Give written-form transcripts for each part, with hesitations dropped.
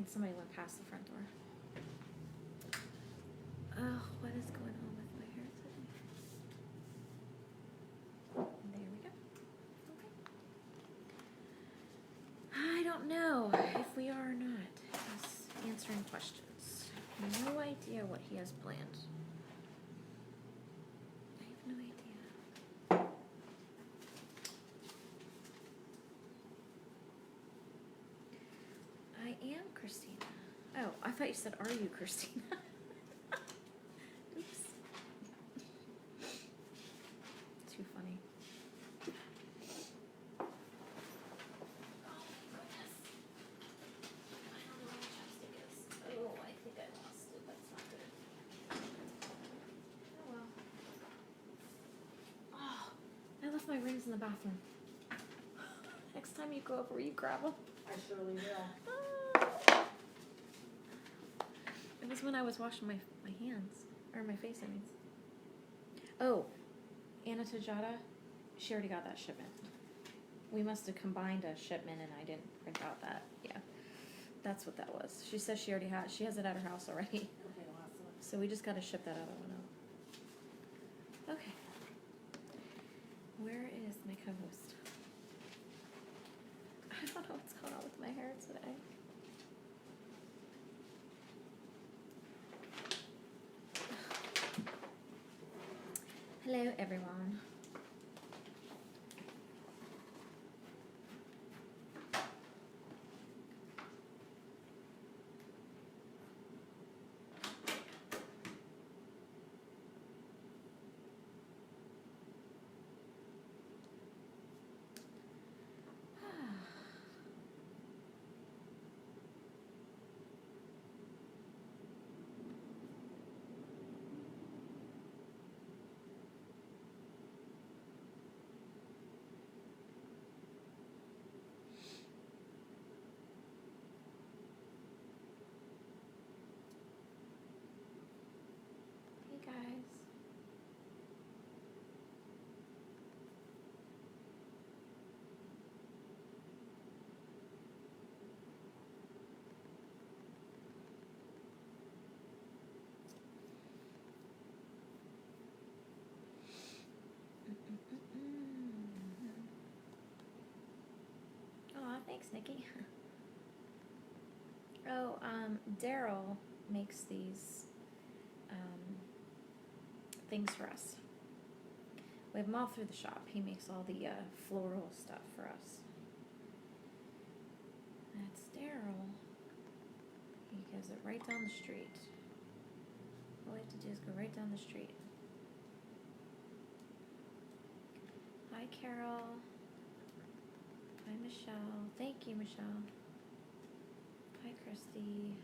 think somebody went past the front door. Oh, what is going on with my hair today? There we go. Okay. I don't know if we are or not. He's answering questions. No idea what he has planned. I have no idea. I am Christina. Oh, I thought you said, are you Christina? Oops. Too funny. Oh my goodness. I don't know where my chapstick is. Oh, I think I lost it. That's not good. Oh well. Oh, I left my rings in the bathroom. Next time you go over, will you grab them? I surely will. It was when I was washing my hands. Or my face, I mean. Oh, Anna Tajada, she already got that shipment. We must have combined a shipment and I didn't print out that. Yeah, that's what that was. She says she already she has it at her house already. Okay, awesome. So we just got to ship that other one out. Okay. Where is my co-host? I don't know what's going on with my hair today. Hello, everyone. Hey, guys. Aw, thanks, Nikki. Oh, Daryl makes these things for us. We have them all through the shop. He makes all the floral stuff for us. That's Daryl. He gives it right down the street. All we have to do is go right down the street. Hi, Carol. Hi, Michelle. Thank you, Michelle. Hi, Christy.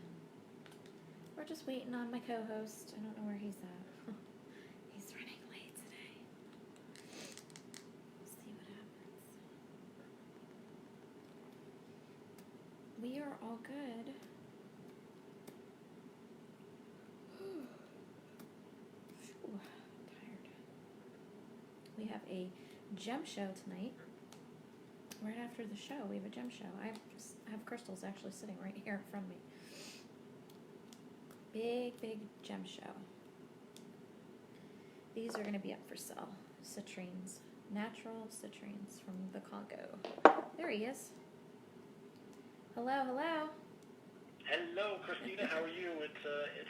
We're just waiting on my co-host. I don't know where he's at. He's running late today. Let's see what happens. We are all good. Phew, tired. We have a gem show tonight. Right after the show, we have a gem show. I have crystals actually sitting right here in front of me. Big gem show. These are going to be up for sale. Citrines. Natural citrines from the Congo. There he is. Hello. Hello, Christina. How are you? It's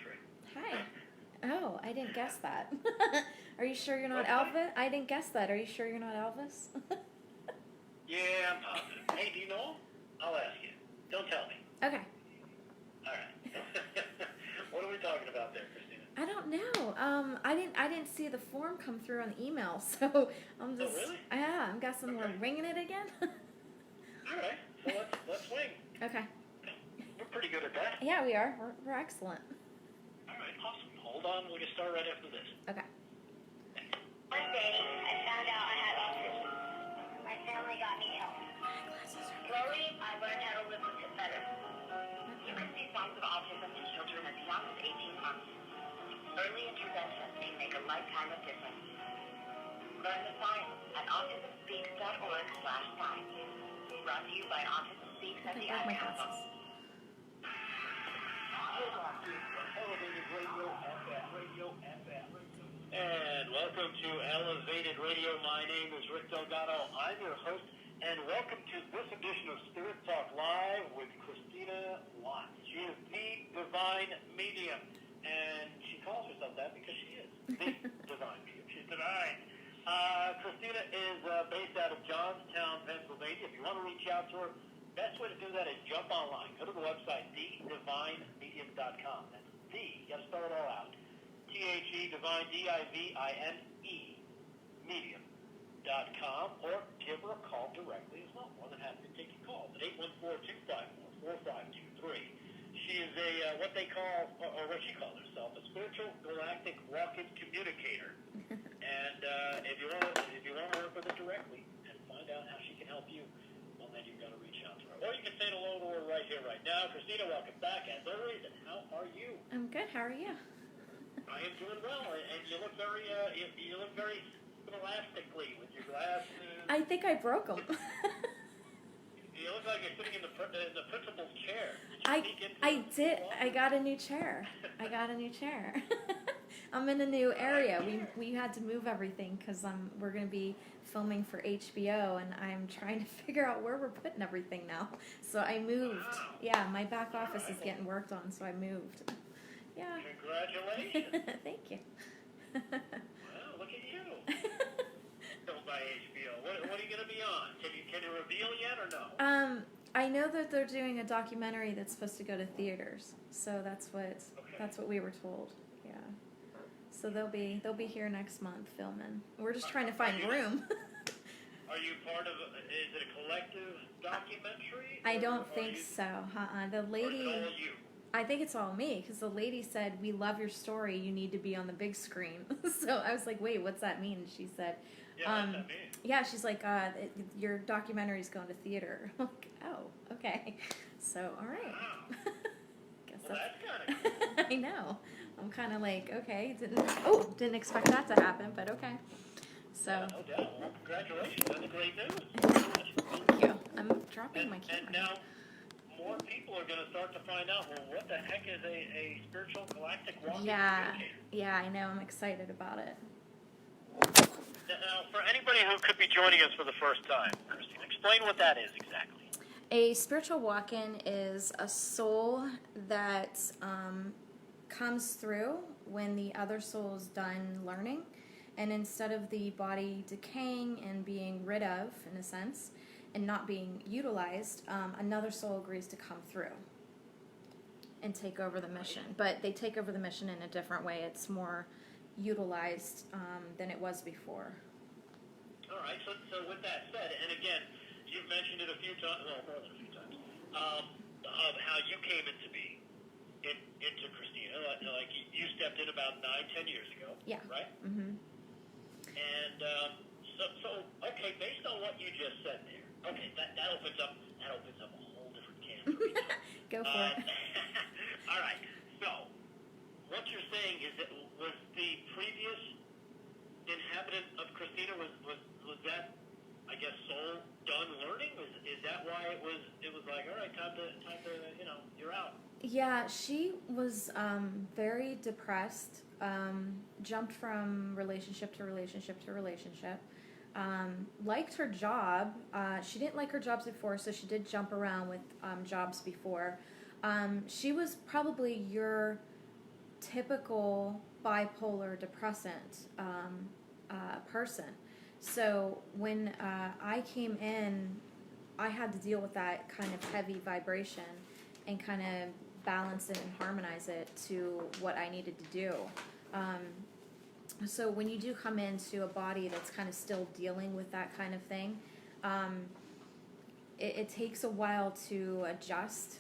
Rick. Hi. Oh, I didn't guess that. Are you sure you're not Elvis? I didn't guess that. Are you sure you're not Elvis? Yeah, I'm positive. Hey, do you know him? I'll ask you. Don't tell me. Okay. All right. What are we talking about there, Christina? I don't know. I didn't see the form come through on the email, so I'm just. Oh, really? Yeah, I'm guessing we're ringing it again. All right. So let's swing. Okay. We're pretty good at that. Yeah, we are. We're excellent. All right. Awesome. Hold on. We'll get started right after this. Okay. One day, I found out I had autism. My family got me help. Slowly, I learned how to live with it better. You can see signs of autism in children as young as 18 months. Early intervention can make a lifetime of difference. Learn the science at autismspeaks.org/science. Brought to you by Autism Speaks and Okay, the where's my Ad Council. glasses? And welcome to Elevated Radio. My name is Rick Delgado. I'm your host, and welcome to this edition of Spirit Talk Live with Christina Watts. She is the Divine Medium, and she calls herself that because she is the Divine Medium. She's divine. Christina is based out of Johnstown, Pennsylvania. If you want to reach out to her, best way to do that is jump online. Go to the website, thedivinemedium.com. That's the, you got to spell it all out. T-H-E, divine, D-I-V-I-N-E, medium.com, or give her a call directly as well. More than happy to take your calls at 814-254-4523. She is a, what they call, or what she calls herself, a spiritual galactic walk-in communicator. And if you want to work with her directly and find out how she can help you, well, then you've got to reach out to her. Or you can say hello to her right here, right now. Christina, welcome back, as always, and how are you? I'm good. How are you? I am doing well, and you look very, you look very scholastically with your glasses. I think I broke them. You look like you're sitting in the principal's chair. I did. I got a new chair. I'm in a new area. We had to move everything because we're going to be filming for HBO, and I'm trying to figure out where we're putting everything now. So I moved. Wow. Yeah, my back office is getting worked on, so I moved. Yeah. Congratulations. Thank you. Well, look at you. Filmed by HBO. What are you going to be on? Can you reveal yet or no? I know that they're doing a documentary that's supposed to go to theaters, so that's what we were told. Yeah. So they'll be here next month filming. We're just trying to find room. Are you part of? Is it a collective documentary? I don't think so. The lady. Or is it all you? I think it's all me because the lady said, "We love your story. You need to be on the big screen." So I was like, "Wait, what's that mean?" And she said, Yeah, what's that mean? "Yeah." She's like, "Your documentary's going to theater." I'm like, "Oh, okay." So all right. Wow. Guess Well, that's that's kind of cool. I know. I'm kind of like, okay, didn't expect that to happen, but okay. So. Yeah, no doubt. Well, congratulations. That's great news. Thank you. I'm dropping my camera. And now more people are going to start to find out, well, what the heck is a spiritual galactic walking communicator? Yeah, I know. I'm excited about it. Now, for anybody who could be joining us for the first time, Christine, explain what that is exactly. A spiritual walk-in is a soul that comes through when the other soul is done learning, and instead of the body decaying and being rid of, in a sense, and not being utilized, another soul agrees to come through and take over the mission. But they take over the mission in a different way. It's more utilized than it was before. All right, so with that said, and again, you've mentioned it a few times, well, more than a few times, of how you came into being, into Christina. Like you stepped in about 9-10 years ago, Yeah. right? Mm-hmm. And so, okay, based on what you just said there, okay, that opens up a whole different can for me. Go for it. All right, so what you're saying is that was the previous inhabitant of Christina was that, I guess, soul done learning? Is that why it was like, all right, time to you're out? Yeah, she was very depressed, jumped from relationship to relationship to relationship, liked her job. She didn't like her jobs before, so she did jump around with jobs before. She was probably your typical bipolar depressant person. So when I came in, I had to deal with that kind of heavy vibration and kind of balance it and harmonize it to what I needed to do. So when you do come into a body that's kind of still dealing with that kind of thing, it takes a while to adjust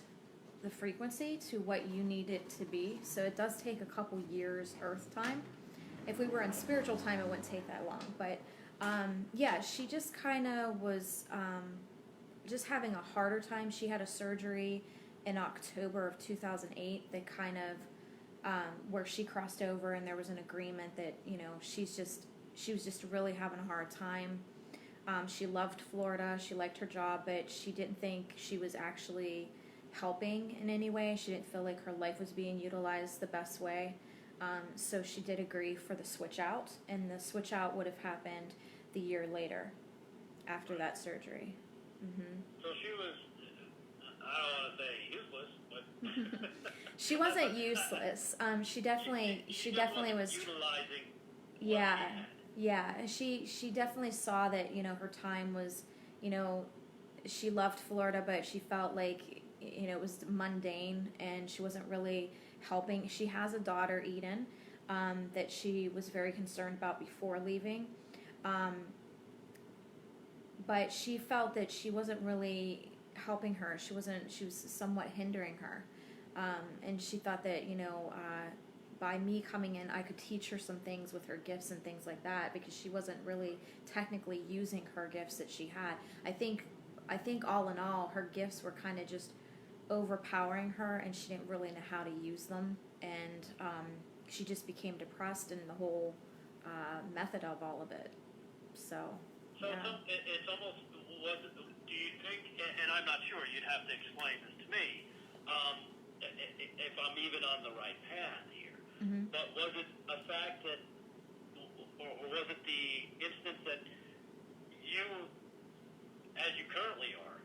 the frequency to what you need it to be. So it does take a couple years Earth time. If we were in spiritual time, it wouldn't take that long. But yeah, she just kind of was just having a harder time. She had a surgery in October of 2008 that kind of where she crossed over, and there was an agreement that she was just really having a hard time. She loved Florida. She liked her job, but she didn't think she was actually helping in any way. She didn't feel like her life was being utilized the best way. So she did agree for the switch out, and the switch out would have happened the year later after that surgery. So she was, I don't want to say useless, but She wasn't useless. She definitely was. Utilizing. Yeah. She definitely saw that, you know, her time was, you know, she loved Florida, but she felt like, you know, it was mundane and she wasn't really helping. She has a daughter, Eden, that she was very concerned about before leaving. But she felt that she wasn't really helping her. She was somewhat hindering her. And she thought that, you know, by me coming in, I could teach her some things with her gifts and things like that, because she wasn't really technically using her gifts that she had. I think all in all, her gifts were kind of just overpowering her, and she didn't really know how to use them. And she just became depressed in the whole method of all of it. So yeah. It's almost, do you think, and I'm not sure, you'd have to explain this to me, if I'm even on the right path here, but was it a fact that, or was it the instance that you, as you currently are,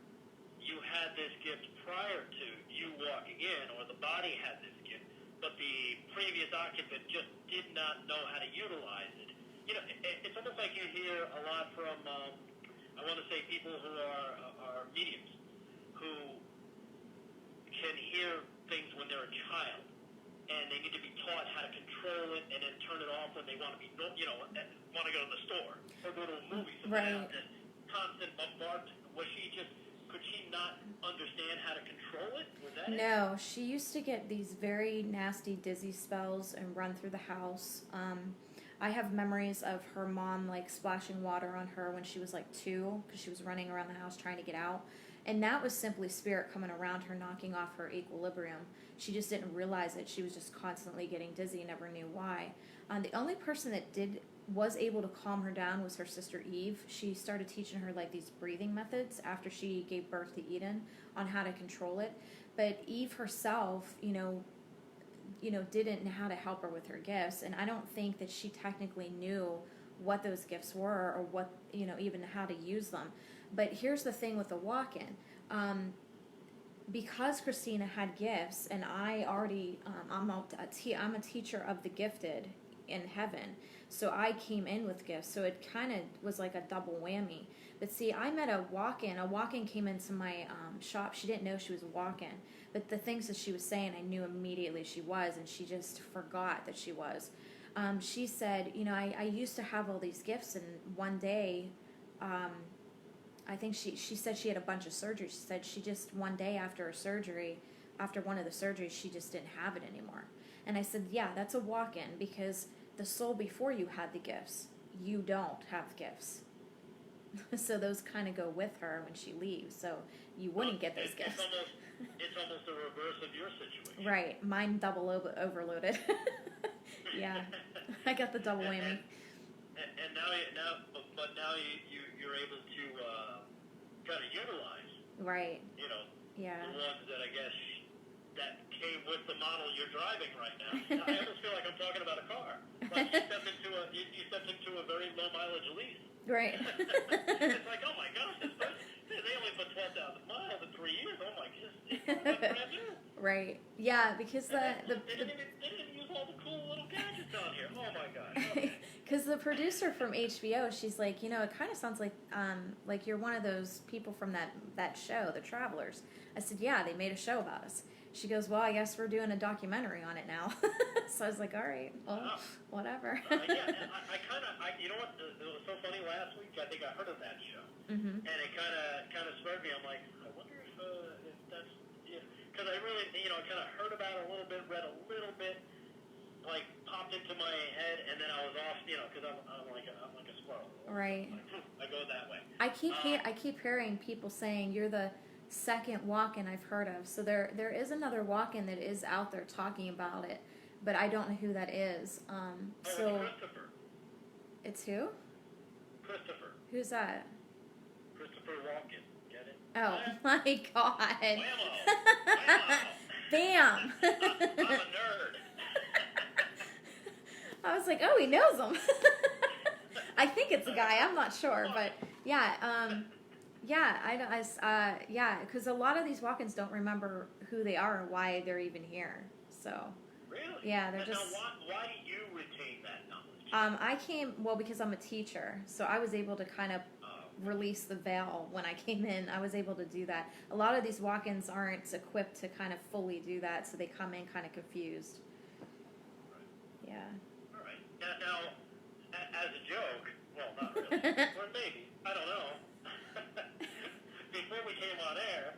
you had this gift prior to you walking in, or the body had this gift, but the previous occupant just did not know how to utilize it? You know, it's almost like you hear a lot from, I want to say, people who are mediums, who can hear things when they're a child, and they need to be taught how to control it and then turn it off when they want to be, you know, want to go to the store or go to a movie. So they have this constant bombardment. Could she not understand how to control it? Was that No, she used to get these very nasty dizzy spells and run through the house. I have memories of her mom like splashing water on her when she was like 2, because she was running around the house trying to get out. And that was simply spirit coming around her, knocking off her equilibrium. She just didn't realize it. She was just constantly getting dizzy, never knew why. The only person that was able to calm her down was her sister Eve. She started teaching her like these breathing methods after she gave birth to Eden on how to control it. But Eve herself, you know, didn't know how to help her with her gifts, and I don't think that she technically knew what those gifts were, or what, you know, even how to use them. But here's the thing with the walk-in. Because Christina had gifts, and I already, I'm a teacher of the gifted in heaven, so I came in with gifts, so it kind of was like a double whammy. But see, I met a walk-in came into my shop. She didn't know she was a walk-in, but the things that she was saying, I knew immediately she was, and she just forgot that she was. She said, you know, I used to have all these gifts, and one day, I think she said she had a bunch of surgeries. She said she just, one day after one of the surgeries, she just didn't have it anymore. And I said, yeah, that's a walk-in, because the soul before you had the gifts. You don't have gifts. So those kind of go with her when she leaves, so you wouldn't get those gifts. It's almost the reverse of your situation. Right, mine double overloaded. Yeah, I got the double whammy. And now you're able to kind of utilize. Right. You know. Yeah. The ones that I guess that came with the model you're driving right now. I almost feel like I'm talking about a car. Like you stepped into a very low mileage lease. Right. It's like, oh my gosh, they only put 12,000 miles in 3 years. Oh my goodness, it's brand new. Right. Yeah, because they didn't use all the cool little gadgets on here. Oh my gosh. Because the producer from HBO, she's like, you know, it kind of sounds like you're one of those people from that show, The Travelers. I said, yeah, they made a show about us. She goes, well, I guess we're doing a documentary on it now. So I was like, all right, well, whatever. Yeah, and you know what? It was so funny last week. I think I heard of that show, and it kind of spurred me. I'm like, I wonder if that's, because I really, you know, I kind of heard about it a little bit, read a little bit, like popped into my head, and then I was off, you know, because I'm like a squirrel. Right. I go that way. I keep hearing people saying you're the second walk-in I've heard of. So there is another walk-in that is out there talking about it, but I don't know who that is. It's Christopher. It's who? Christopher. Who's that? Christopher Walken. Get it? Oh my God. Whammo! Whammo! Bam. I'm a nerd. I was like, oh, he knows him. I think it's a guy. I'm not sure, but yeah, yeah, because a lot of these walk-ins don't remember who they are or why they're even here. So Really? yeah, they're Now, just. why do you retain that knowledge? I came because I'm a teacher, so I was able to kind of release the veil when I came in. I was able to do that. A lot of these walk-ins aren't equipped to kind of fully do that, so they come in kind of confused. Right. Yeah. All right. Now, as a joke, well, not really, or maybe, I don't know. Before we came on air,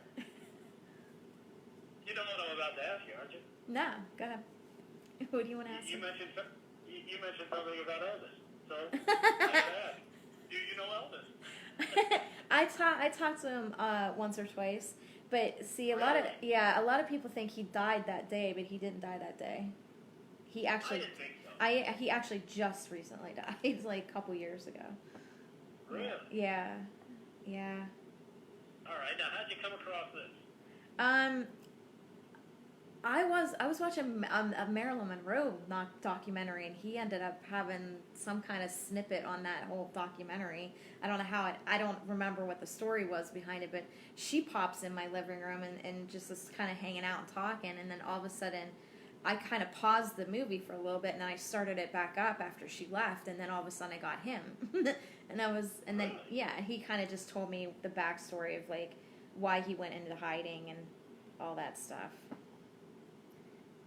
you know what I'm about to ask you, aren't you? No, go ahead. What do you want to ask? You mentioned something about Elvis, so I gotta ask. Do you know Elvis? I talked to him once or twice, but see a lot of people think he died that day, but he didn't die that day. He actually, I didn't think so. he actually just recently died, like a couple years ago. Really? Yeah. All right. Now, how'd you come across this? I was watching a Marilyn Monroe documentary, and he ended up having some kind of snippet on that whole documentary. I don't know how I don't remember what the story was behind it, but she pops in my living room and just is kind of hanging out and talking, and then all of a sudden, I kind of paused the movie for a little bit, and then I started it back up after she left, and then all of a sudden I got him, and then he kind of just told me the backstory of like why he went into hiding and all that stuff.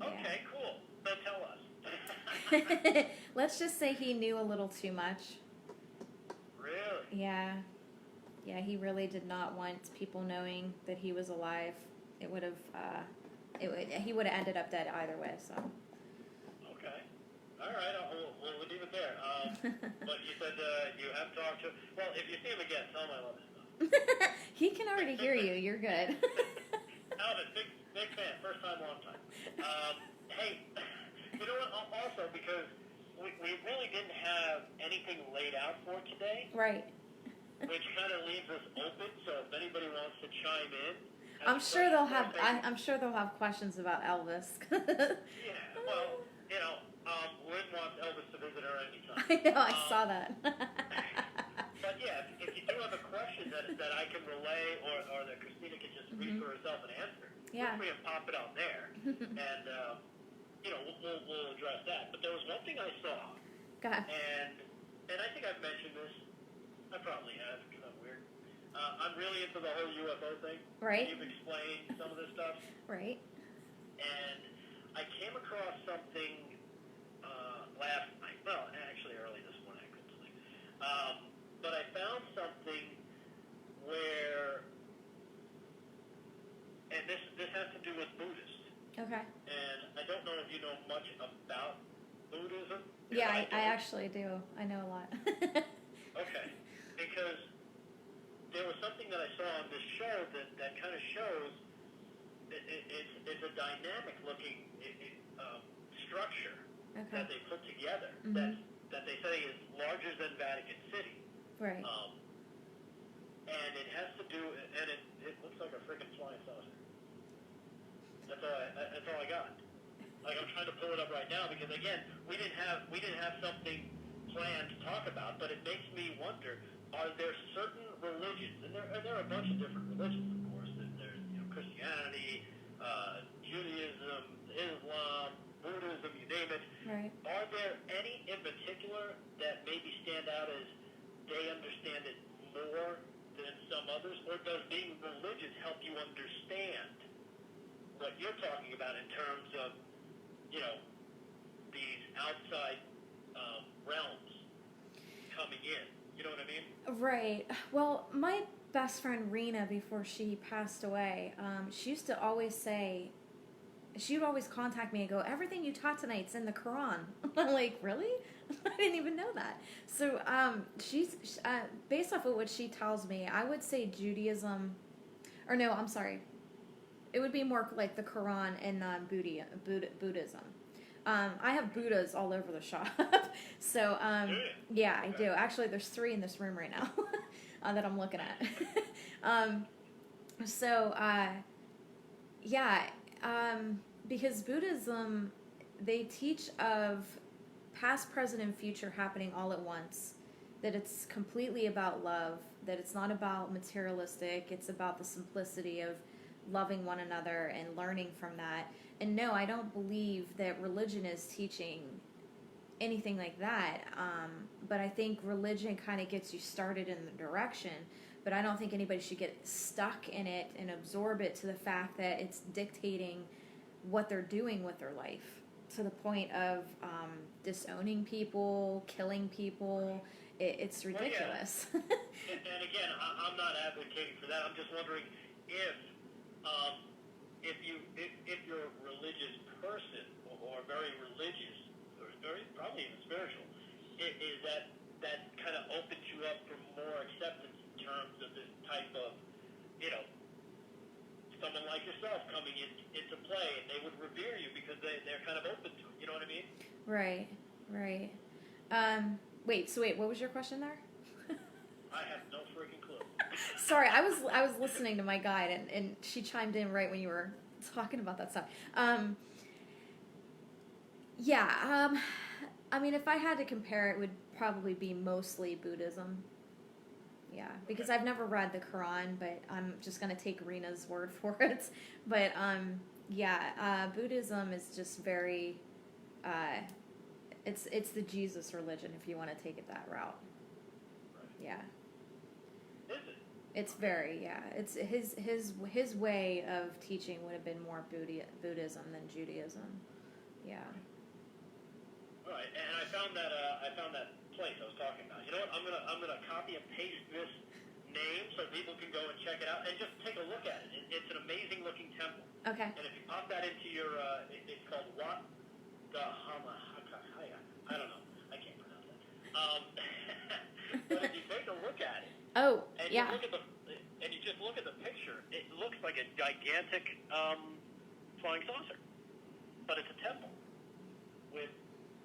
Okay, cool. So tell us. Let's just say he knew a little too much. Really? Yeah, he really did not want people knowing that he was alive. It would have, he would have ended up dead either way. So. Okay. All right. We'll leave it there. But you said you have talked to. Well, if you see him again, tell him I love his stuff. He can already hear you. You're good. Alvin, big fan. First time, long time. Hey, you know what? Also, because we really didn't have anything laid out for today. Right. Which kind of leaves us open. So if anybody wants to chime in. I'm sure they'll have questions about Elvis. Yeah. Well, you know, Lynn wants Elvis to visit her anytime. I know. I saw that. But yeah, if you do have a question that I can relay or that Christina can just read for herself and answer, feel free to pop it out there, and you know we'll address that. But there was one thing I saw, and I think I've mentioned this. I probably have because I'm weird. I'm really into the whole UFO thing. Right. You've explained some of this stuff. Right. And I came across something last night. Well, actually early this morning. I couldn't sleep. But I found something where, and this has to do with Buddhists. Okay. And I don't know if you know much about Buddhism. Yeah, I actually do. I know a lot. Okay. Because there was something that I saw on this show that kind of shows it's a dynamic looking structure that they put together that they say is larger than Vatican City. Right. And it has to do, and it looks like a freaking flying saucer. That's all I got. Like I'm trying to pull it up right now because again, we didn't have something planned to talk about, but it makes me wonder: are there certain religions, and there are a bunch of different religions, of course. There's Christianity, Judaism, Islam, Buddhism, you name it. Right. Are there any in particular that maybe stand out as they understand it more than some others, or does being religious help you understand what you're talking about in terms of, you know, these outside realms coming in? You know what I mean? Right. Well, my best friend Rena, before she passed away, she used to always say, she would always contact me and go, everything you taught tonight's in the Quran. I'm like, really? I didn't even know that. So she's based off of what she tells me, I would say Judaism, or no, I'm sorry. It would be more like the Quran and Buddhism. I have Buddhas all over the shop. So, yeah, I do. Actually, there's 3 in this room right now that I'm looking at. So, because Buddhism, they teach of past, present, and future happening all at once. That it's completely about love. That it's not about materialistic. It's about the simplicity of loving one another and learning from that. And no, I don't believe that religion is teaching anything like that. But I think religion kind of gets you started in the direction. But I don't think anybody should get stuck in it and absorb it to the fact that it's dictating what they're doing with their life to the point of disowning people, killing people. It's ridiculous. Well, yeah. and again, I'm not advocating for that. I'm just wondering if you're a religious person or very religious or very probably even spiritual, is that kind of opens you up for more acceptance in terms of this type of, someone like yourself coming into play, and they would revere you because they're kind of open to it. You know what I mean? Right. Wait, what was your question there? I have no freaking clue. Sorry, I was listening to my guide, and she chimed in right when you were talking about that stuff. I mean, if I had to compare, it would probably be mostly Buddhism. Yeah, because I've never read the Quran, but I'm just going to take Rena's word for it. But, Buddhism is just very, it's the Jesus religion, if you want to take it that route. Yeah. Is it? It's very, it's his way of teaching would have been more Buddhism than Judaism. Yeah. All right, and I found that place I was talking about. You know what? I'm gonna copy and paste this name so people can go and check it out and just take a look at it. It's an amazing looking temple. Okay. And if you pop that into your, it's called Wat Dahama Hakaya. I don't know. I can't pronounce that. But if you take a look at it, and yeah. you just look at the picture, it looks like a gigantic flying saucer, but it's a temple with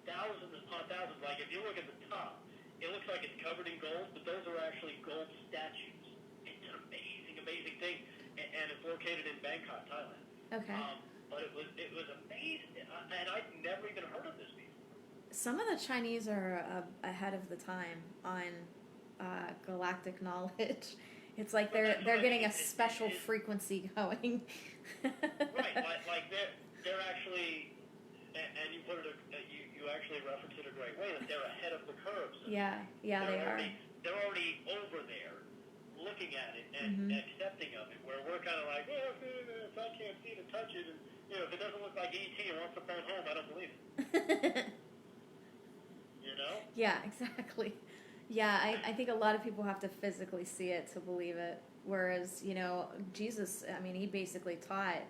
thousands upon thousands. Like if you look at the top, it looks like it's covered in gold, but those are actually gold statues. It's an amazing, amazing thing, and it's located in Bangkok, Thailand. Okay. But it was amazing, and I'd never even heard of this before. Some of the Chinese are ahead of the time on galactic knowledge. It's like they're getting a special frequency going. Right, like they're actually, and you put it, you actually referenced it a great way, that they're ahead of the curve. So yeah, they are. They're already over there, looking at it and accepting of it, where we're kind of like, well, if I can't see it and touch it, and if it doesn't look like E.T. and wants to phone home, I don't believe it. Yeah, exactly. Yeah, I think a lot of people have to physically see it to believe it. Whereas, Jesus, I mean, he basically taught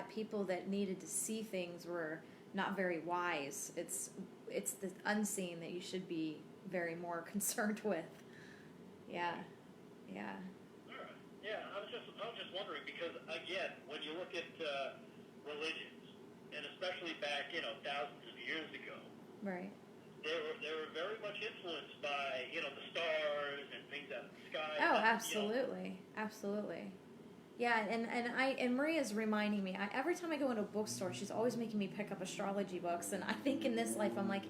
people that needed to see things were not very wise. It's the unseen that you should be very more concerned with. Yeah. All right. Yeah, I was just wondering because again, when you look at religions, and especially back thousands of years ago, right. They were very much influenced by the stars and things out of the sky. Oh, absolutely, absolutely. Yeah, and Maria's reminding me. Every time I go into a bookstore, she's always making me pick up astrology books, and I think in this life I'm like,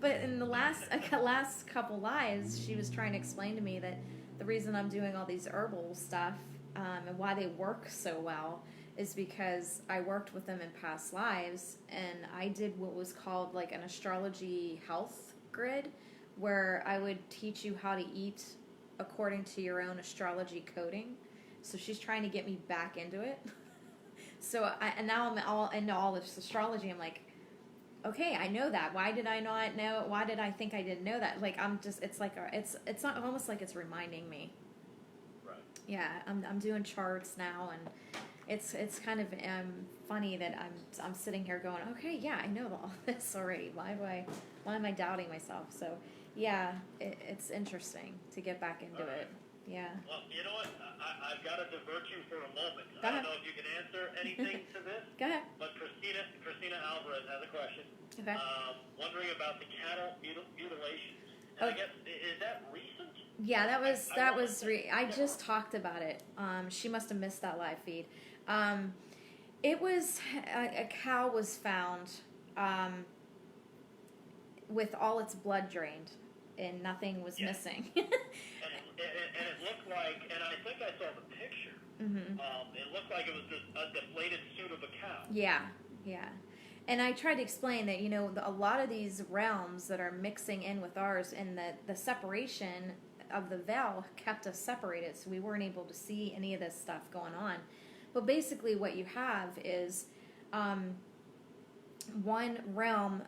But in the last couple lives, she was trying to explain to me that the reason I'm doing all these herbal stuff and why they work so well is because I worked with them in past lives, and I did what was called like an astrology health grid, where I would teach you how to eat according to your own astrology coding. So she's trying to get me back into it. So now I'm all into all this astrology. I'm like, okay, I know that. Why did I not know? Why did I think I didn't know that? Like it's not almost like it's reminding me. Right. Yeah, I'm doing charts now, and it's kind of funny that I'm sitting here going, okay, yeah, I know all this already. Why am I doubting myself? So yeah, it's interesting to get back into it. Yeah. Well, you know what? I've got to divert you for a moment. Go ahead. I don't know if you can answer anything to this. Go ahead. But Christina Alvarez has a question. Okay. Wondering about the cattle mutilations. And I guess, is that recent? Yeah, I just talked about it. She must have missed that live feed. It was a cow was found with all its blood drained, and nothing was missing. And it looked like, and I think I saw the picture. Mm-hmm. It looked like it was just a deflated suit of a cow. Yeah. And I tried to explain that, a lot of these realms that are mixing in with ours, and the separation of the veil kept us separated, so we weren't able to see any of this stuff going on. But basically what you have is one realm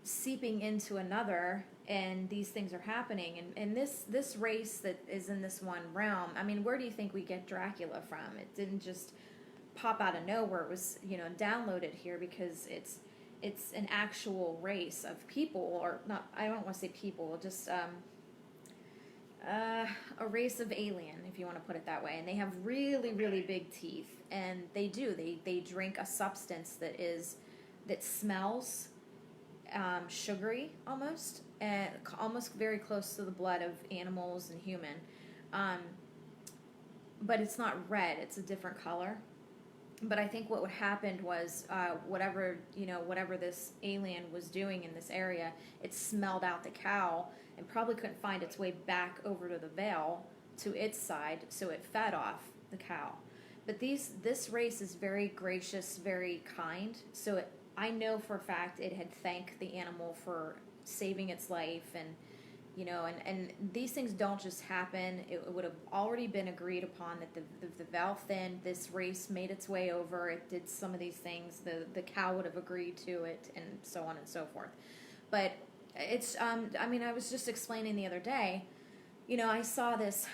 seeping into another, and these things are happening. And this race that is in this one realm, I mean, where do you think we get Dracula from? It didn't just pop out of nowhere. It was, downloaded here because it's an actual race of people, or not, I don't want to say people, just a race of alien, if you want to put it that way. And they have really, really big teeth, and they drink a substance that smells sugary almost, and almost very close to the blood of animals and human, but it's not red, it's a different color. But I think what happened was whatever this alien was doing in this area, it smelled out the cow and probably couldn't find its way back over to the veil to its side, so it fed off the cow. But this race is very gracious, very kind, so I know for a fact it had thanked the animal for saving its life, and and these things don't just happen. It would have already been agreed upon that the veil thinned, this race made its way over, it did some of these things, the cow would have agreed to it, and so on and so forth. But it's, I was just explaining the other day, I saw this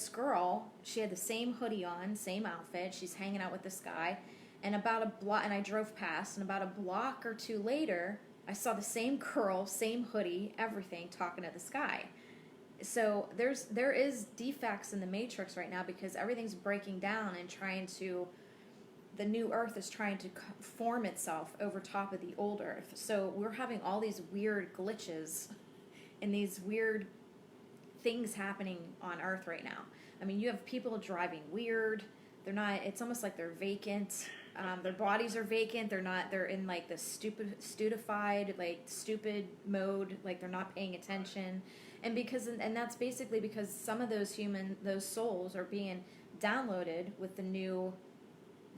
girl, she had the same hoodie on, same outfit, she's hanging out with this guy, and about a block, and I drove past, and about a block or two later, I saw the same girl, same hoodie, everything, talking to this guy. So there is defects in the Matrix right now, because everything's breaking down and the new Earth is trying to form itself over top of the old Earth. So we're having all these weird glitches and these weird things happening on Earth right now. I mean, you have people driving weird. It's almost like they're vacant. Their bodies are vacant. They're in like the stupid mode, like they're not paying attention. And that's basically because some of those souls are being downloaded with the new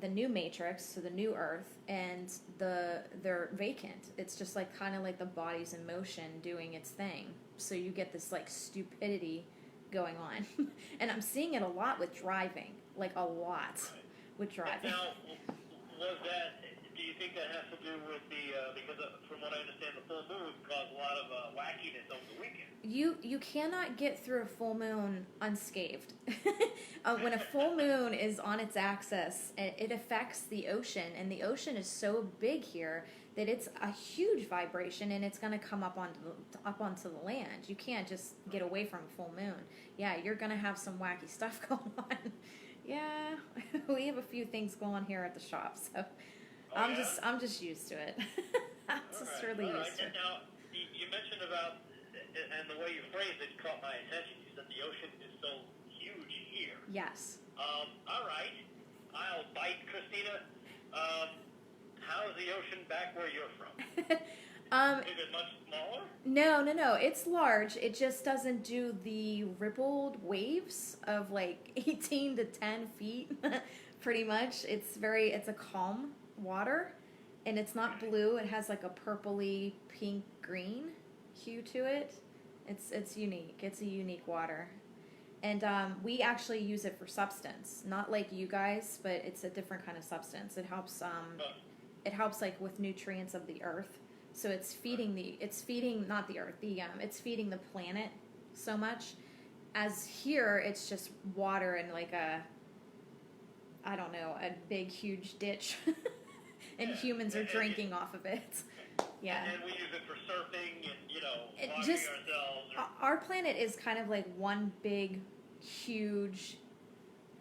Matrix, so the new Earth, and they're vacant. It's just like kind of like the body's in motion doing its thing. So you get this like stupidity going on. And I'm seeing it a lot with driving, like a lot with driving. Now, do you think that has to do with because from what I understand, the full moon caused a lot of wackiness over the weekend? You cannot get through a full moon unscathed. When a full moon is on its axis, it affects the ocean, and the ocean is so big here that it's a huge vibration, and it's going to come up onto the land. You can't just get away from a full moon. Yeah, you're going to have some wacky stuff going on. Yeah, we have a few things going here at the shop, so I'm just used to it. I'm just really used to it. Now, you mentioned about, and the way you phrased it caught my attention. You said the ocean is so huge here. Yes. All right. I'll bite, Christina. How's the ocean back where you're from? Is it much smaller? No. It's large. It just doesn't do the rippled waves of like 18 to 10 feet, pretty much. It's a calm water, and it's not blue. It has like a purpley pink green hue to it. It's unique. It's a unique water. And we actually use it for substance, not like you guys, but it's a different kind of substance. It helps like with nutrients of the earth. So it's feeding it's feeding the planet so much. As here, it's just water and like a big, huge ditch. And humans are drinking off of it. Yeah. And we use it for surfing and, washing ourselves. Our planet is kind of like one big, huge,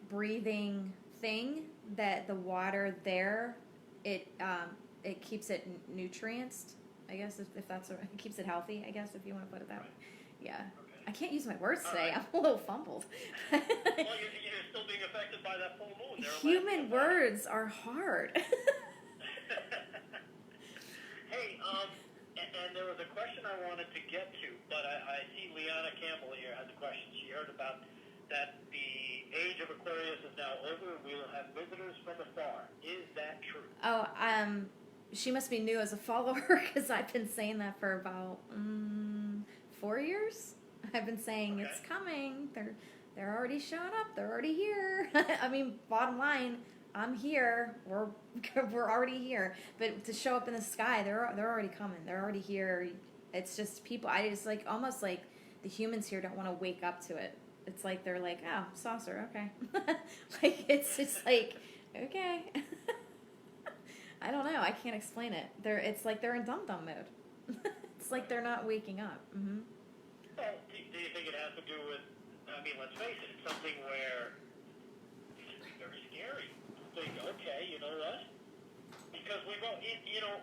breathing thing that the water there, it keeps it nutrienced, I guess, if that's it keeps it healthy, I guess, if you want to put it that way. Yeah. Okay. I can't use my words All today. right. I'm a little fumbled. Well, you're still being affected by that full moon. There are Human words are hard. Hey, and there was a question I wanted to get to, but I see Liana Campbell here has a question. She heard about that the age of Aquarius is now over and we will have visitors from afar. Is that true? Oh, she must be new as a follower because I've been saying that for about 4 years. I've been saying it's coming. They're already showing up. They're already here. I mean, bottom line, I'm here. We're already here. But to show up in the sky, they're already coming. They're already here. It's just people. I just like almost like the humans here don't want to wake up to it. It's like they're like, oh, saucer, okay. Like it's just like, okay. I don't know. I can't explain it. It's like they're in dum-dum mode. It's like they're not waking up. Mm-hmm. Well, do you think it has to do with, I mean, let's face it, it's something where it's very scary. Think, okay, you know what? Because we've, you know,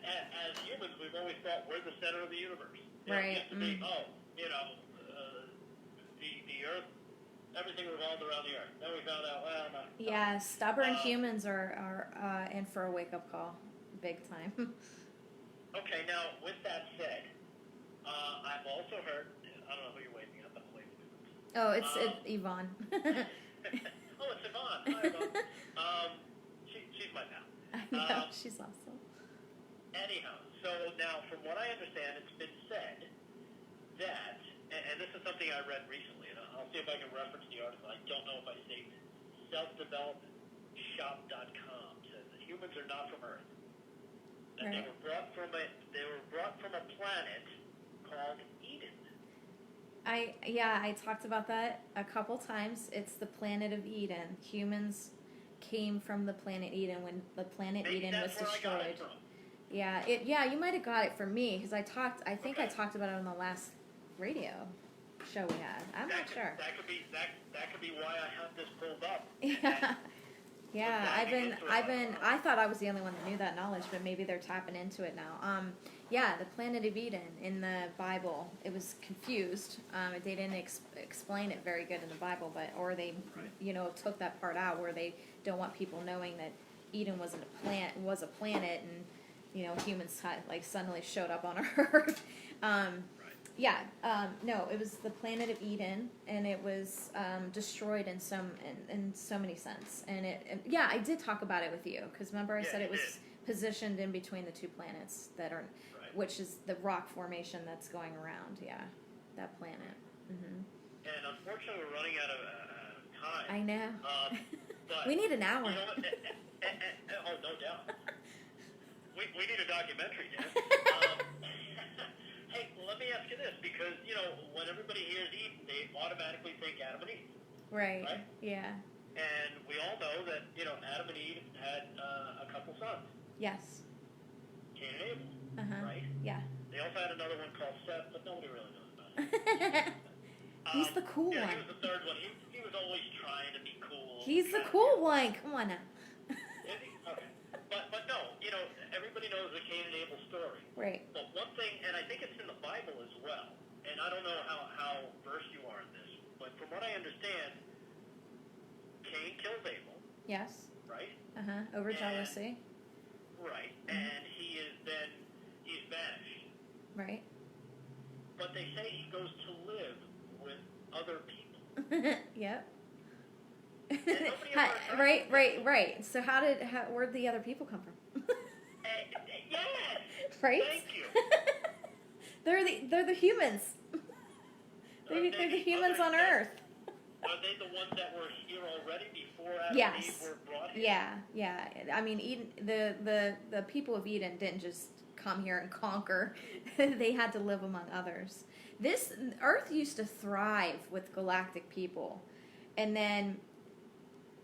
as humans, we've always thought we're the center of the universe. You know, Right. it used to be, you know, the Earth, everything revolved around the Earth. Then we found out, well, no. Yeah, stubborn humans are in for a wake-up call, big time. Okay, now, with that said, I've also heard, I don't know who you're waving at, but I'm waving at. Oh, it's Yvonne. Oh, it's Yvonne. Hi, Yvonne. She's my pal. I know, she's awesome. Anyhow, so now, from what I understand, it's been said that, and this is something I read recently, and I'll see if I can reference the article. I don't know if I say selfdevelopmentshop.com says that humans are not from Earth. That they were brought from a planet called Eden. I talked about that a couple times. It's the planet of Eden. Humans came from the planet Eden when the planet Eden was destroyed. Yeah, you might have got it from me because I talked I think I talked about it on the last radio show we had. I'm not sure. That could be why I have this pulled up. Yeah. Yeah, I thought I was the only one that knew that knowledge, but maybe they're tapping into it now. Yeah, the planet of Eden in the Bible, it was confused. They didn't explain it very good in the Bible, or they, took that part out where they don't want people knowing that Eden was a planet, and humans suddenly showed up on Earth. No, it was the planet of Eden, and it was destroyed in so many sense. And I did talk about it with you because remember I said it was positioned in between the two planets which is the rock formation that's going around. Yeah, that planet. Mm-hmm. And unfortunately, we're running out of time. I know. But we need an hour. You know what? Oh, no doubt. We need a documentary, Dan. Hey, let me ask you this, because, when everybody hears Eden, they automatically think Adam and Eve. Right? Yeah. And we all know that, Adam and Eve had a couple sons. Yes. Cain and Abel. Right? Yeah. They also had another one called Seth, but nobody really knows about it. He's the cool one. He was the third one. He was always trying to be cool. He's the cool one. Come on now. Is he? Okay. But no, everybody knows the Cain and Abel story. Right. But one thing, and I think it's in the Bible as well, and I don't know how versed you are in this, but from what I understand, Cain kills Abel. Yes. Right? Over jealousy. Right. Mm-hmm. And he's banished. Right. But they say he goes to live with other people. Yep. Right. So where'd the other people come from? Yes. Right. Thank you. They're the humans. They're the humans on Earth. Are they the ones that were here already before Adam and Eve were brought here? Yeah. I mean, Eden, the people of Eden didn't just come here and conquer. They had to live among others. This Earth used to thrive with galactic people, and then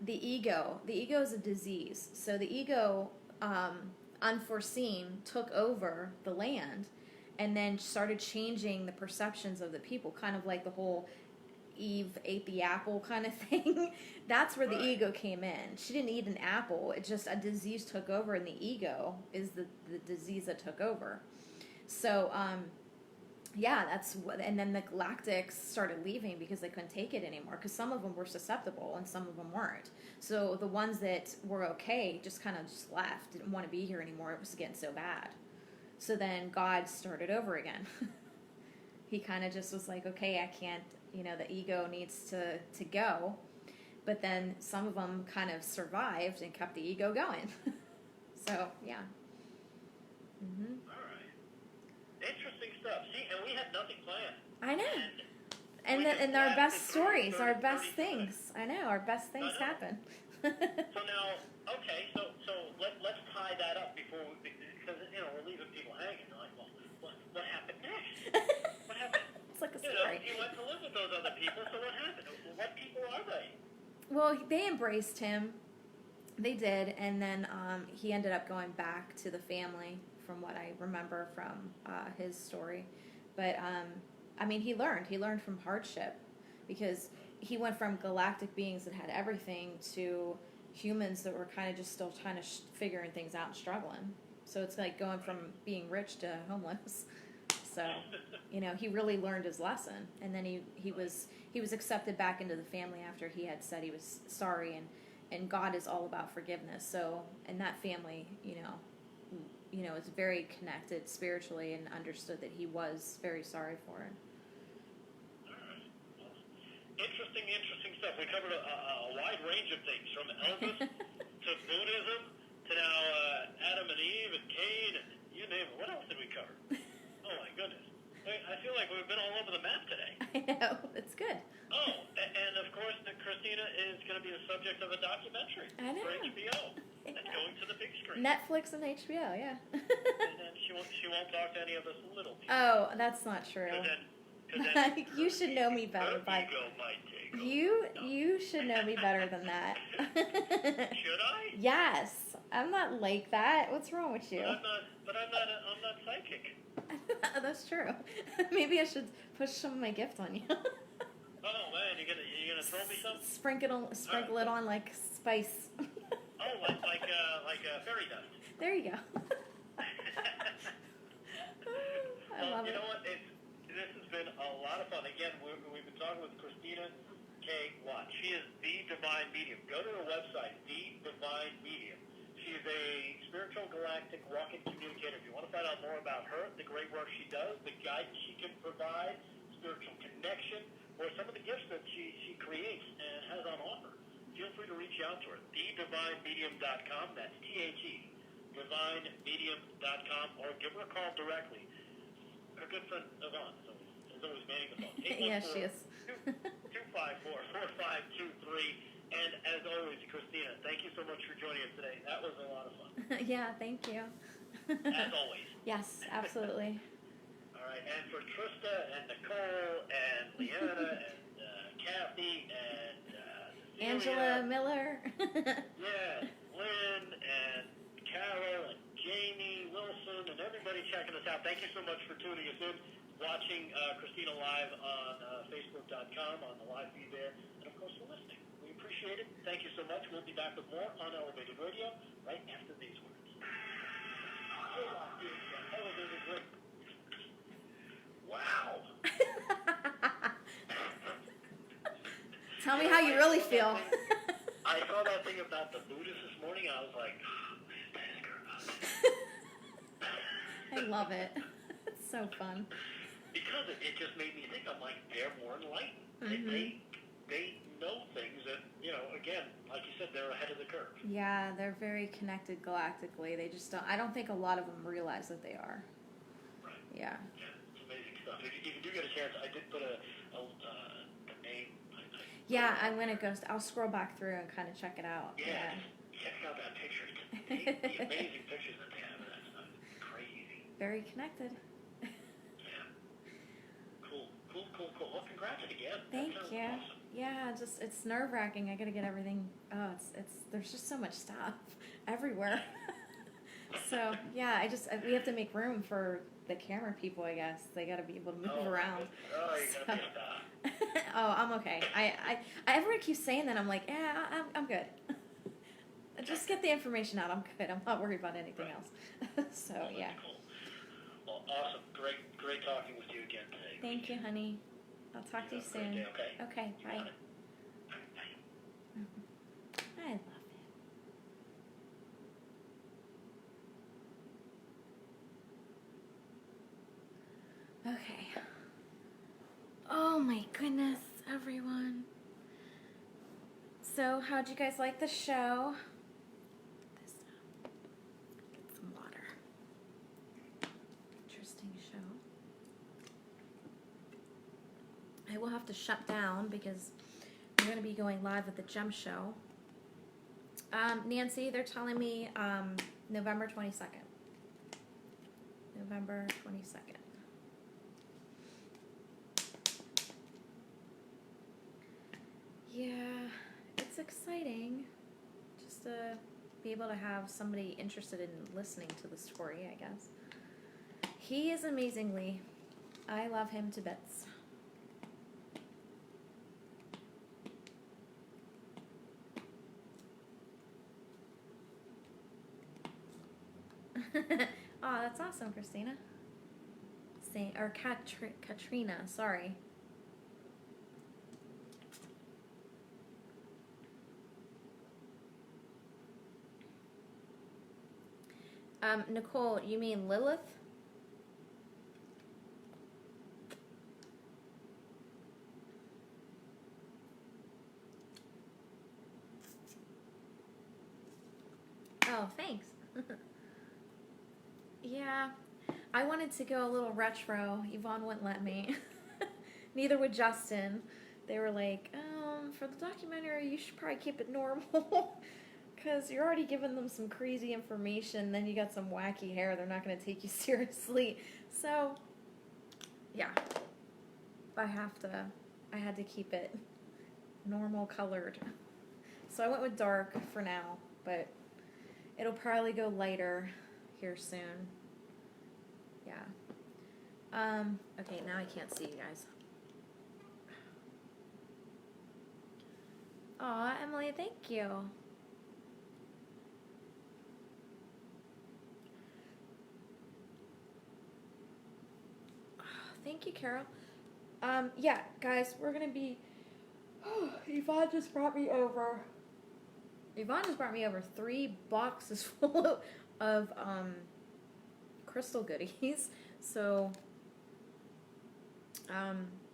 the ego is a disease. So the ego, unforeseen, took over the land, and then started changing the perceptions of the people, kind of like the whole Eve ate the apple kind of thing. That's where the ego came in. She didn't eat an apple. It's just a disease took over, and the ego is the disease that took over. So Yeah, that's what, and then the Galactics started leaving because they couldn't take it anymore. Because some of them were susceptible and some of them weren't. So the ones that were okay just kind of just left, didn't want to be here anymore. It was getting so bad. So then God started over again. He kind of just was like, okay, I can't, the ego needs to go. But then some of them kind of survived and kept the ego going. So, yeah. Mm-hmm. All right. Interesting stuff. See, and we had nothing planned. I know. We just And our blasted best through stories, our 30 best minutes. things. I know, our best things I know. happen. So now, okay, so let's tie that up before we, because we're leaving people hanging. They're like, well, what happened next? What happened? It's like a You story. went to live with those other people. So what happened? What people are they? Well, they embraced him. They did, and then he ended up going back to the family, from what I remember from his story. But he learned from hardship, because he went from galactic beings that had everything to humans that were kind of just still trying to figuring things out and struggling. So it's like going from being rich to homeless. So, he really learned his lesson, and then he was accepted back into the family after he had said he was sorry, and God is all about forgiveness. So, and that family, is very connected spiritually and understood that he was very sorry for it. Interesting stuff. We covered a wide range of things, from Elvis to Buddhism to now Adam and Eve and Cain, and you name it. What else did we cover? Oh my goodness. I feel like we've been all over the map today. I know, it's good. Oh, and of course, Christina is going to be the subject of a documentary I know. for HBO. That's going to the big screen. Netflix and HBO, yeah. And then she won't talk to any of us little people. Oh, that's not true. Because then You should know me better, her bud. ego might take over. You should know me better than that. Should I? Yes, I'm not like that. What's wrong with you? But I'm not psychic. That's true. Maybe I should push some of my gift on you. Oh man, you're gonna throw me some? Sprinkle it on like spice. Oh, like fairy dust. There you go. I Well, love you it. know what? This has been a lot of fun. Again, we've been talking with Christina K. Watt. She is the Divine Medium. Go to her website, The Divine Medium. She is a spiritual galactic walking communicator. If you want to find out more about her, the great work she does, the guidance she can provide, spiritual connection, or some of the gifts that she creates and has on offer, feel free to reach out to her. TheDivineMedium.com. That's THE. DivineMedium.com, or give her a call directly. Her good friend Yvonne is always manning the phone. Yeah, she is. 254-4523. And as always, Christina, thank you so much for joining us today. That was a lot of fun. Yeah, thank you. As always. Yes, absolutely. All right, and for Trista and Nicole and Leanna and Kathy and Angela Miller. yeah, Lynn and Carol and Jamie Wilson and everybody checking us out. Thank you so much for tuning us in, watching Christina live on Facebook.com on the live feed there, and of course for listening. We appreciate it. Thank you so much. We'll be back with more on Elevated Radio right after these words. Elevated Radio. Wow. Tell me how you really feel. I saw that thing about the Buddhists this morning. I was like, oh, I love it. It's so fun. because it just made me think. I'm like, they're more enlightened. Mm-hmm. They know things that, again, like you said, they're ahead of the curve. Yeah, they're very connected galactically. They just don't. I don't think a lot of them realize that they are. Right. Yeah. Yeah, it's amazing stuff. If you do get a chance, I did put a name. Yeah, I'm gonna go. I'll scroll back through and kind of check it out. Yeah. Check out that picture. The amazing pictures that they have of that stuff. It's crazy. Very connected. Yeah. Cool. Well, congrats again. Thank That sounds you. awesome. Yeah, it's nerve wracking. I gotta get everything. Oh, there's just so much stuff everywhere. So yeah, we have to make room for the camera people. I guess they gotta be able to move around. Oh, you're gonna be a star. Oh, I'm okay. Everyone keeps saying that. I'm like, yeah, I'm good. Just get the information out. I'm good. I'm not worried about anything else. So Well, yeah. that's cool. Well, awesome. Great talking with you again today. Thank you, honey. I'll talk to you have a great soon. day, okay? Okay, You bye. got it. All right, bye. I love it. Okay. Oh my goodness, everyone. So, how'd you guys like the show? Get some water. Interesting show. I will have to shut down because I'm going to be going live with the Gem Show. Nancy, they're telling me November 22nd. November 22nd. Yeah, it's exciting just to be able to have somebody interested in listening to the story, I guess. He is amazingly. I love him to bits. Oh, that's awesome, Christina. Katrina, sorry. Nicole, you mean Lilith? Oh, thanks. Yeah, I wanted to go a little retro. Yvonne wouldn't let me. Neither would Justin. They were like, for the documentary, you should probably keep it normal. Because you're already giving them some crazy information, then you got some wacky hair, they're not going to take you seriously. So, yeah. I had to keep it normal colored. So I went with dark for now, but it'll probably go lighter here soon. Yeah. Okay, now I can't see you guys. Aw, Emily, thank you. Thank you, Carol. Yeah, guys, we're gonna be. Oh, Yvonne just brought me over 3 boxes full of crystal goodies. So,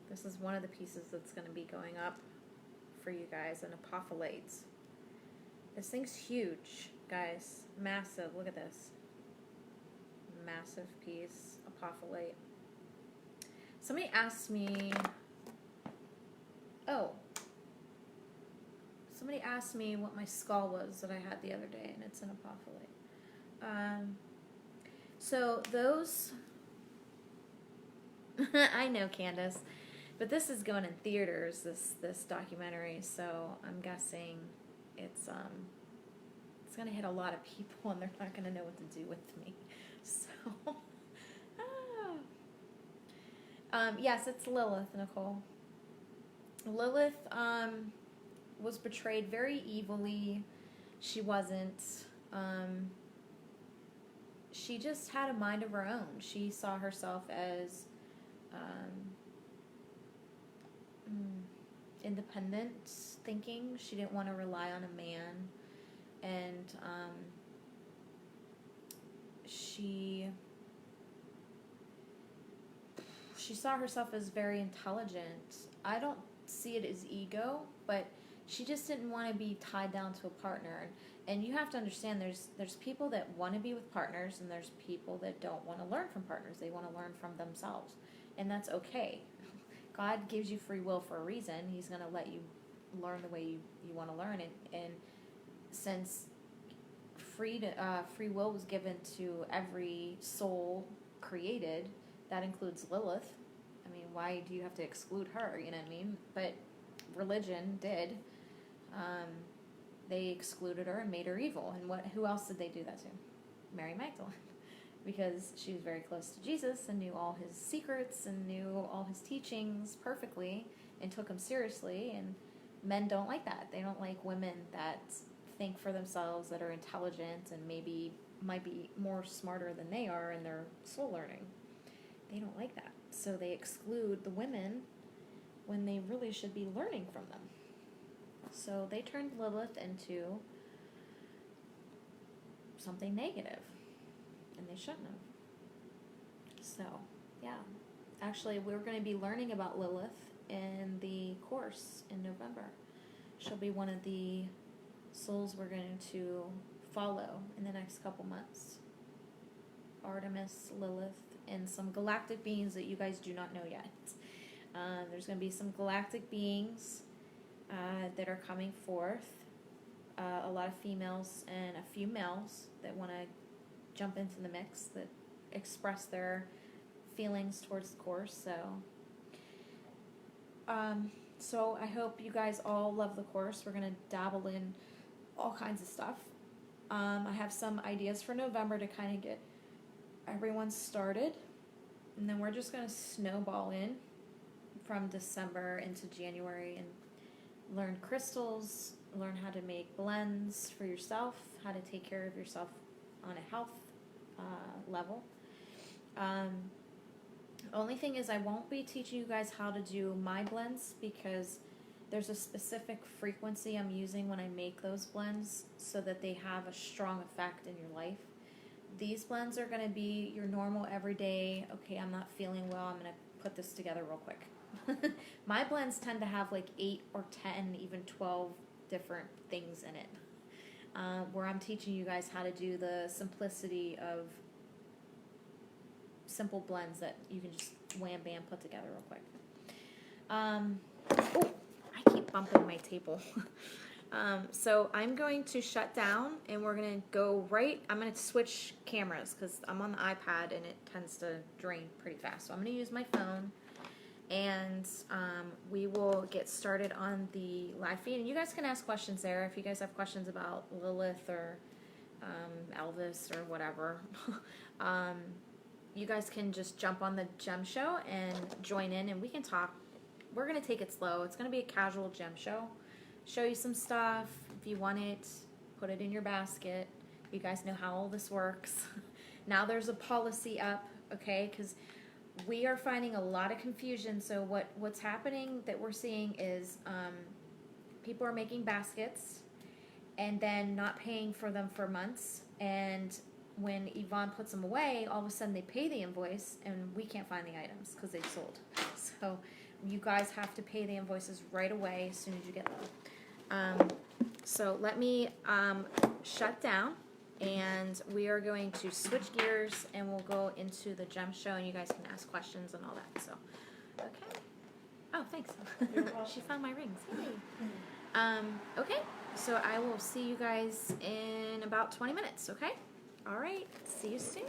this is one of the pieces that's gonna be going up for you guys, an apophyllite. This thing's huge, guys. Massive. Look at this. Massive piece, apophyllite. Somebody asked me, somebody asked me what my skull was that I had the other day, and it's an apophyllite. So those, I know, Candace, but this is going in theaters, this documentary, so I'm guessing it's going to hit a lot of people, and they're not going to know what to do with me, so... Yes, it's Lilith, Nicole. Lilith was betrayed very evilly. She wasn't. She just had a mind of her own. She saw herself as independent thinking. She didn't want to rely on a man. And she saw herself as very intelligent. I don't see it as ego, but she just didn't want to be tied down to a partner. And you have to understand there's people that want to be with partners, and there's people that don't want to learn from partners. They want to learn from themselves. And that's okay. God gives you free will for a reason. He's going to let you learn the way you want to learn. And since free will was given to every soul created, that includes Lilith. I mean, why do you have to exclude her? You know what I mean? But religion did. They excluded her and made her evil. And who else did they do that to? Mary Magdalene. Because she was very close to Jesus and knew all his secrets and knew all his teachings perfectly and took him seriously. And men don't like that. They don't like women that think for themselves, that are intelligent and maybe might be more smarter than they are in their soul learning. they don't like that. So they exclude the women when they really should be learning from them. So they turned Lilith into something negative, and they shouldn't have. So, yeah. Actually, we're going to be learning about Lilith in the course in November. She'll be one of the souls we're going to follow in the next couple months. Artemis, Lilith, and some galactic beings that you guys do not know yet. There's going to be some galactic beings that are coming forth. A lot of females and a few males that want to jump into the mix, that express their feelings towards the course. So I hope you guys all love the course. We're going to dabble in all kinds of stuff. I have some ideas for November to kind of get everyone started, and then we're just going to snowball in from December into January and learn crystals, learn how to make blends for yourself, how to take care of yourself on a health level. Only thing is I won't be teaching you guys how to do my blends because there's a specific frequency I'm using when I make those blends so that they have a strong effect in your life. These blends are going to be your normal everyday, okay, I'm not feeling well, I'm going to put this together real quick. My blends tend to have like 8 or 10, even 12 different things in it. Where I'm teaching you guys how to do the simplicity of simple blends that you can just wham bam put together real quick. Oh, I keep bumping my table. So I'm going to shut down and we're going to go right, I'm going to switch cameras because I'm on the iPad and it tends to drain pretty fast. So I'm going to use my phone and we will get started on the live feed. And you guys can ask questions there if you guys have questions about Lilith or Elvis or whatever. You guys can just jump on the gem show and join in and we can talk. We're going to take it slow. It's going to be a casual gem show. Show you some stuff. If you want it, put it in your basket. You guys know how all this works. Now there's a policy up, okay? Because we are finding a lot of confusion. So what's happening that we're seeing is people are making baskets and then not paying for them for months. And when Yvonne puts them away, all of a sudden they pay the invoice and we can't find the items because they've sold. So you guys have to pay the invoices right away as soon as you get them. So let me shut down and we are going to switch gears and we'll go into the gem show and you guys can ask questions and all that. So, okay. Oh, thanks. She found my rings. Hey. Okay, so I will see you guys in about 20 minutes, okay? All right, see you soon.